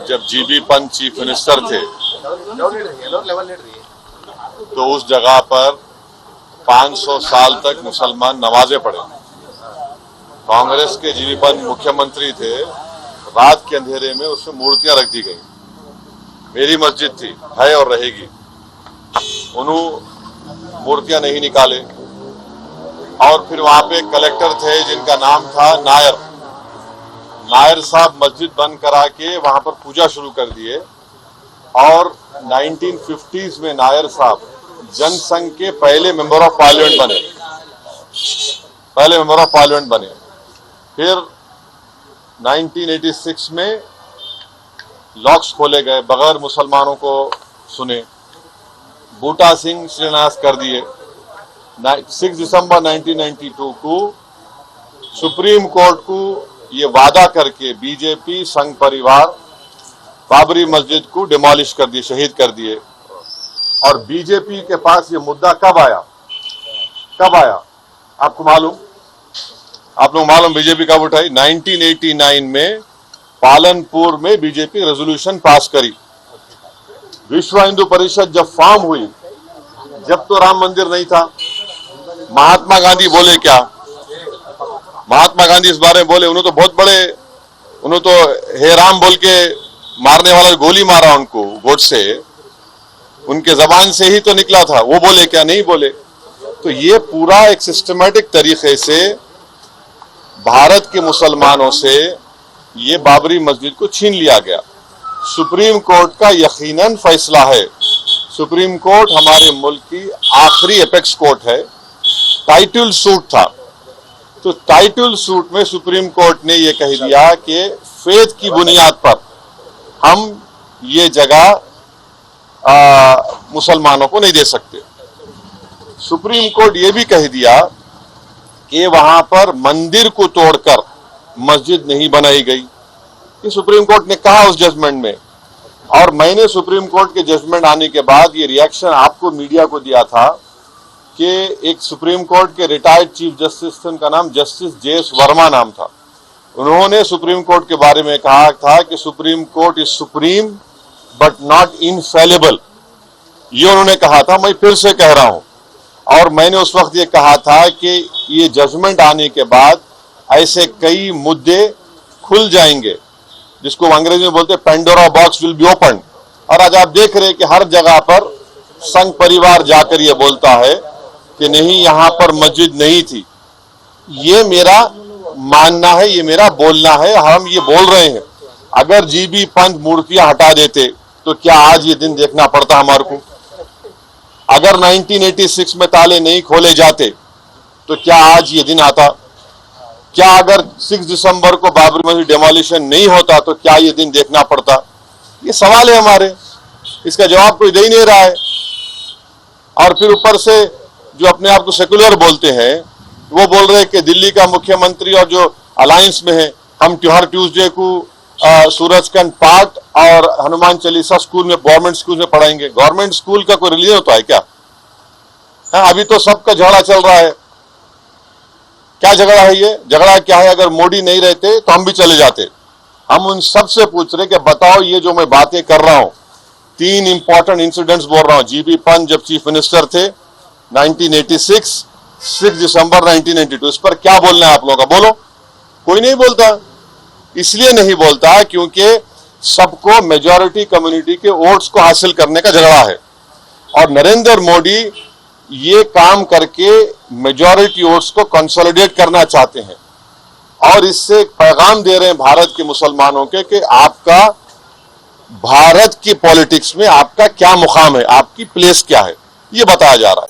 जब GB Pant chief minister थे तो उस जगह पर 500 साल तक मुसलमान नमाजें पढ़े। कांग्रेस के जीबी पंत मुख्यमंत्री थे, रात के अंधेरे में उसमें मूर्तियां रख दी गई। मेरी मस्जिद थी, है और रहेगी। उन्होंने मूर्तियां नहीं निकाले और फिर वहां पे कलेक्टर थे जिनका नाम था नायर। नायर साहब मस्जिद बंद करा के वहां पर पूजा शुरू कर दिए और 1950s में नायर साहब जनसंघ के पहले मेंबर ऑफ पार्लियामेंट बने। फिर 1986 में लॉक्स खोले गए, बगैर मुसलमानों को सुने। बूटा सिंह शिलान्यास कर दिए। 6 दिसंबर 1992 को सुप्रीम कोर्ट को ये वादा करके बीजेपी संघ परिवार बाबरी मस्जिद को डिमोलिश कर दिए, शहीद कर दिए। और बीजेपी के पास ये मुद्दा कब आया? आपको मालूम? आप लोग मालूम बीजेपी कब उठाई? 1989 में पालनपुर में बीजेपी रेजोल्यूशन पास करी। विश्व हिंदू परिषद जब फॉर्म हुई, जब तो राम मंदिर नहीं था। महात्मा गांधी बोले क्या? महात्मा गांधी इस बारे में बोले, उन्होंने तो बहुत बड़े, उन्होंने तो हे राम बोल के मारने वाला गोली मारा उनको गोडसे, उनके जबान से ही तो निकला था। वो बोले क्या? नहीं बोले। तो ये पूरा एक सिस्टमैटिक तरीके से भारत के मुसलमानों से ये बाबरी मस्जिद को छीन लिया गया। सुप्रीम कोर्ट का यकीनन फैसला है। सुप्रीम कोर्ट हमारे मुल्क की आखिरी एपेक्स कोर्ट है। टाइटल सूट था, तो टाइटल सूट में सुप्रीम कोर्ट ने यह कह दिया कि फेथ की बुनियाद पर हम ये जगह मुसलमानों को नहीं दे सकते। सुप्रीम कोर्ट ये भी कह दिया कि वहां पर मंदिर को तोड़कर मस्जिद नहीं बनाई गई। ये सुप्रीम कोर्ट ने कहा उस जजमेंट में। और मैंने सुप्रीम कोर्ट के जजमेंट आने के बाद ये रिएक्शन आपको मीडिया को दिया था कि एक सुप्रीम कोर्ट के रिटायर्ड चीफ जस्टिस थे, उनका नाम जस्टिस जेएस वर्मा नाम था। उन्होंने सुप्रीम कोर्ट के बारे में कहा था कि supreme court is supreme but not infallible. ये उन्होंने कहा था, मैं फिर से कह रहा हूं। और मैंने उस वक्त ये कहा था कि ये जजमेंट आने के बाद ऐसे कई मुद्दे खुल जाएंगे, जिसको अंग्रेजी में बोलते हैं Pandora box will be open. और आज आप देख रहे हैं कि हर जगह पर संघ परिवार जाकर ये बोलता है कि नहीं, यहां पर मस्जिद नहीं थी। ये मेरा मानना है, ये मेरा बोलना है, हम ये बोल रहे हैं। अगर जीबी पंत मूर्तियां हटा देते तो क्या आज ये दिन देखना पड़ता हमारे को? अगर 1986 में ताले नहीं खोले जाते तो क्या आज ये दिन आता? क्या अगर 6 दिसंबर को बाबरी मस्जिद डेमोलिशन नहीं होता तो क्या ये दिन देखना पड़ता? ये सवाल है हमारे, इसका जवाब कोई दे ही नहीं रहा है। और फिर ऊपर से जो अपने आप को सेकुलर बोलते हैं, वो बोल रहे हैं कि दिल्ली का मुख्यमंत्री और जो अलायंस में है, हम हर ट्यूसडे को सूरजकंड पाठ और हनुमान चालीसा स्कूल में, गवर्नमेंट स्कूल में पढ़ाएंगे। गवर्नमेंट स्कूल का कोई रिलीजन होता है क्या? अभी तो सबका झगड़ा चल रहा है। क्या झगड़ा है ये? झगड़ा क्या है? अगर मोदी नहीं रहते तो हम भी चले जाते। हम उन सबसे पूछ रहे कि बताओ, ये जो मैं बातें कर रहा हूं, 3 इंपॉर्टेंट इंसिडेंट्स बोल रहा हूं। जीबी पंत जब चीफ मिनिस्टर थे 1986, 6 दिसंबर 1992, इस पर क्या बोलना है आप लोगों का? बोलो। कोई नहीं बोलता। इसलिए नहीं बोलता क्योंकि सबको, मेजॉरिटी कम्युनिटी के वोट्स को हासिल करने का झगड़ा है। और नरेंद्र मोदी ये काम करके मेजॉरिटी वोट्स को कंसोलिडेट करना चाहते हैं और इससे एक पैगाम दे रहे हैं भारत के मुसलमानों के कि आपका भारत की पॉलिटिक्स में आपका क्या मुकाम है, आपकी प्लेस क्या है, ये बताया जा रहा है।